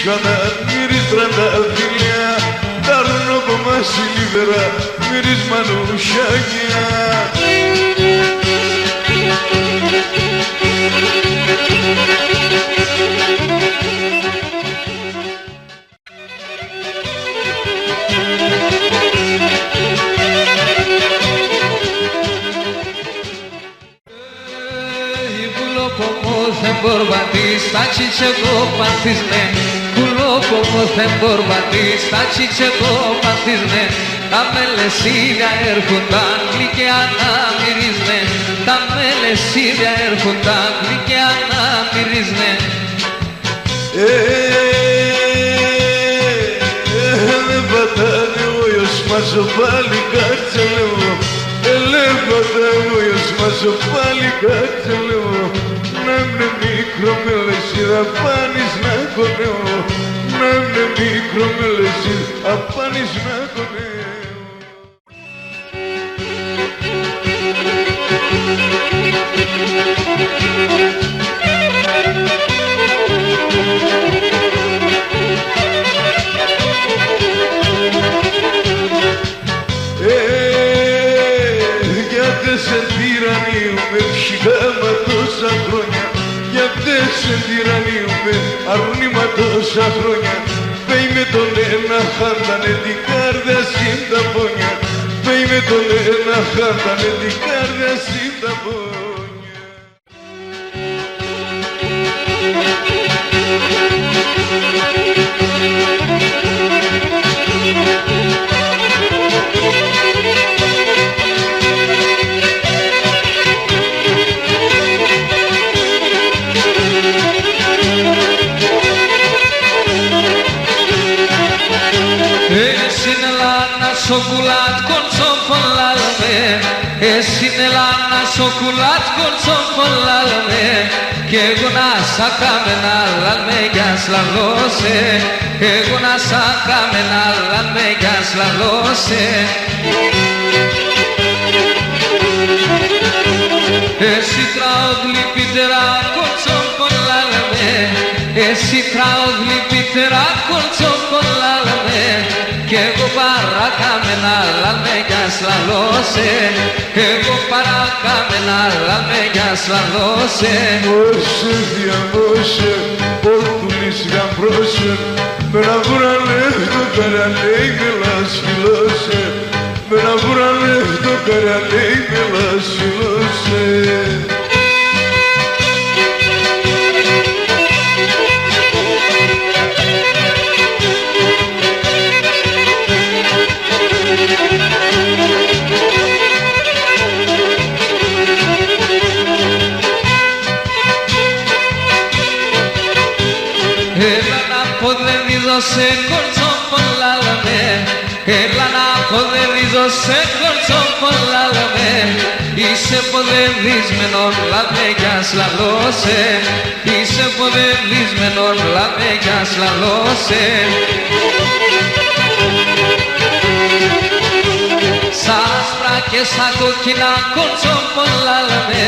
Μισχάνα μυρίζ τρανταφύλια, τάρνο κομμάσι λιβερά, μυρίζ μανουσιάκια. Борбатиста чичего пантизне, кулоко моθεν борбатиста чичего πантизне. Τα μελεσίδια έρχονταν γλυκιά να μυρίζνε, τα μελεσίδια έρχονταν γλυκιά να μυρίζνε. Δεν πατάνε ο γιος μας ο πάλι κάτσε λέω, δεν πατάνε ο γιος μας ο πάλι κάτσε λέω. Να είναι μικρό με λεσίδα πάνεις να κονέω, να είναι μικρό με λεσίδα πάνεις να κονέω. Γιατί σε τυραννίουμε ψυχάμα τόσα χρόνια, γιατί σε τυραννίουμε αρνήμα τόσα χρόνια. Πέι με τον ένα χάντανε την κάρδια συν τα πόνια, πέι με τον ένα χάντανε την κάρδια συν τα πόνια. Chocolate con chocolate, es sin el ana chocolate con chocolate, que gona sacamenal al megas la loce, que gona sacamenal al megas la loce. Es si traudli pitera con chocolate, es si traudli pitera con chocolate. Και εγώ παράκαμενα λαλμέγιας λαλώσε, εγώ παράκαμενα λαλμέγιας λαλώσε. Μόσε διαμόσε, όρτουλης γαμπρόσε, με να βουραλεύτω καραλέι με λασφυλώσε, με να βουραλεύτω καραλέι με λασφυλώσε. Se corchó por la lame, el anapo de rizo se corchó por la lame, y se puede lis menor la megas la loce, y se puede lis menor la megas la loce. Σας φράκες σαν κοκκινά κολτσό πολλά λέμε,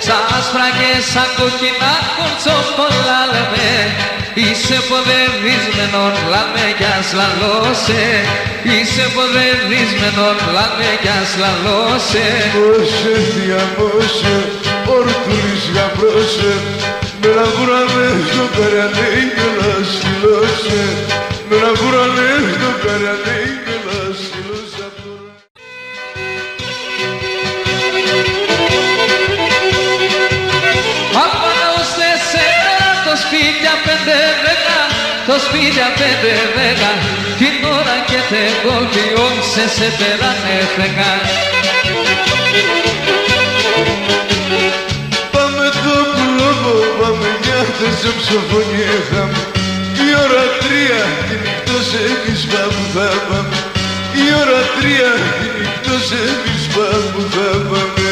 σας φράκες σαν κοκκινά κολτσό πολλά λέμε. Είσαι ποδεδισμένον λαμέγιας λαλώσε, είσαι ποδεδισμένον λαμέγιας λαλώσε. Μόσε διαμόσε, όρτουλης γαμπρόσε, με να βουραλεύτω καραλέι με λασφυλώσε, με να βουραλεύτω καραλέι με λασφυλώσε. Το σπίτι απέντε δέκα, την ώρα και τεγόλπιον σε περάνε φεγά. Πάμε το πλόβο, πάμε νιάχτες σε ψοφωνιέχα. Η ώρα 3 τη νύχτος εμείς πάμε θα πάμε. Η ώρα 3 τη νύχτος εμείς πάμε θα πάμε.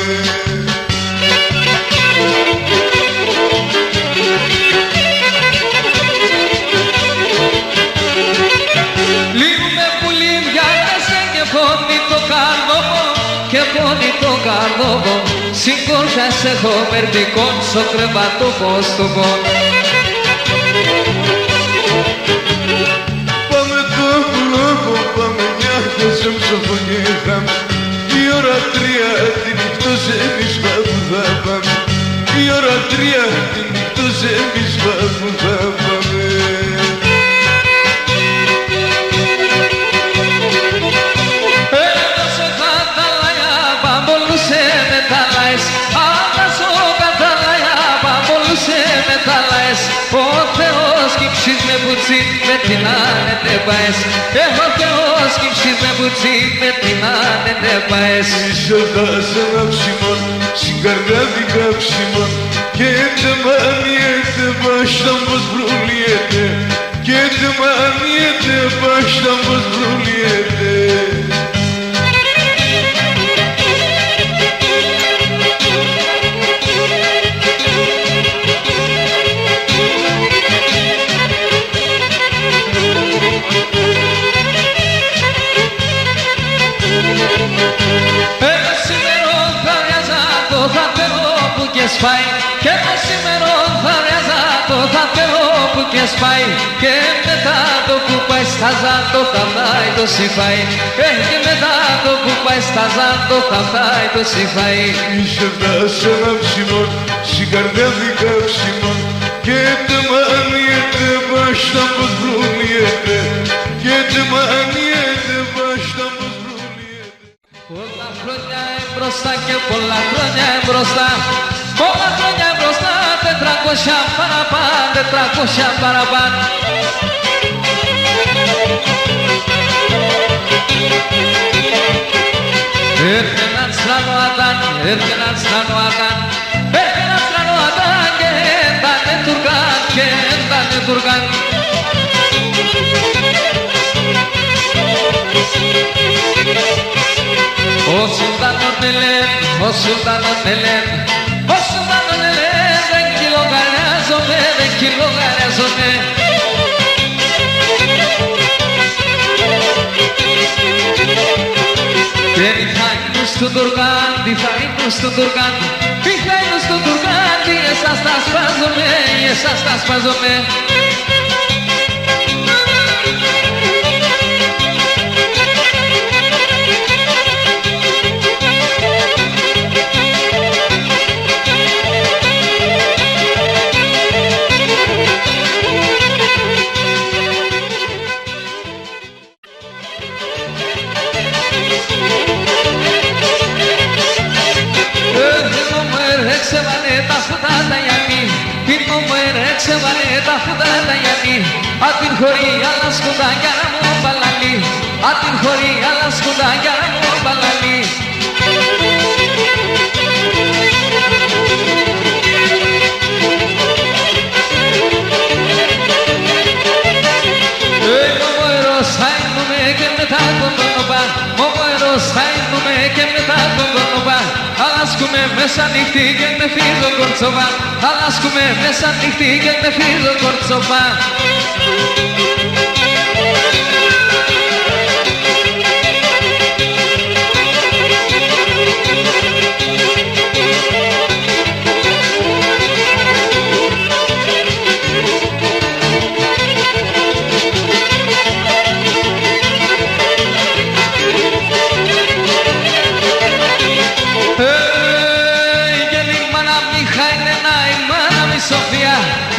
Και πόνει το καρδόβο, σηκώθας έχω μερτικόν στο κρεβατό πως το πόν. σκύψεις με μπουτσί με την άνετε πάες. Έχω Θεός σκύψεις με μπουτσί με την άνετε πάες. Είσαι δάσανα ψημών, συγκαρδιάδικα ψημών και τε μανιέτε βάσταν πως βρουλιέτε και τε μανιέτε βάσταν πως βρουλιέτε. Σπάει και το σήμερο θα ρέζα το θα θέλω που και σπάει και μετά το που πάει στα ζάντο θα φτάει το συμφάει και μετά το που πάει στα ζάντο θα φτάει το συμφάει. Είσαι δάσανα ψημών, συγκαρδιάδικα ψημών και τε μανιέτε βάσταν πως βρουλιέτε και τε μανιέτε βάσταν πως βρουλιέτε. Πολλά χρόνια εμπροσθά και πολλά χρόνια εμπροσθά, πολλά χρόνια μπροστά, 400 παραπάνω, 400 παραπάνω. Έρχε έναν στρανό Ατάν, έρχε έναν στρανό Ατάν, έρχε έναν στρανό Ατάν και έντανε Τουρκάν, και έντανε Τουρκάν. Ο Σουλτάνος Νελέν, ο Σουλτάνος Νελέν, ο Σουλτάνος Νελέν, δεν κυλογαριάζομαι, δεν κυλογαριάζομαι. Και τι θα είναι στον Τουρκάν, τι θα είναι στον Τουρκάν, τι θα είναι στον Τουρκάν, τι εσάς τα σπάζομαι, εσάς τα σπάζομαι. Τα φουδάτα γιατί απ' την χωρί άλλα σκουδάκια να μου μπαλαλεί, απ' την χωρί άλλα σκουδάκια να μου μπαλαλεί. Μωμοερός θα ήμουμε και μετά τον τονοπά, μωμοερός θα ήμουμε και μετά τον τονοπά. Αλλάσκουμε μέσα νυχτή και με φύλλο κορτσοβά, αλλάσκουμε μέσα νυχτή και με φύλλο κορτσοβά.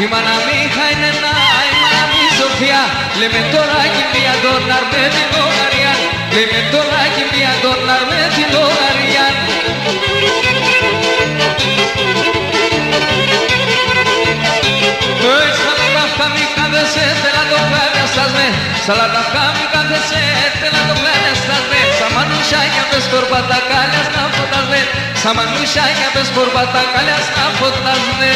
Η μάνα Μίχα είναι να, η μάνα μη Σοφία. Λέμε τώρα κοιμία ντόλαρ με την Λογαριά, λέμε τώρα κοιμία ντόλαρ με την Λογαριά. Σαλαταυκά μη κάθεσαι, θέλα το πλάνιαστας με, σαλαταυκά μη κάθεσαι, θέλα το πλάνιαστας με. Σαν μανουσάκια πες κορπατακάλιας να φωτάς με, σαν μανουσάκια πες κορπατακάλιας να φωτάς με.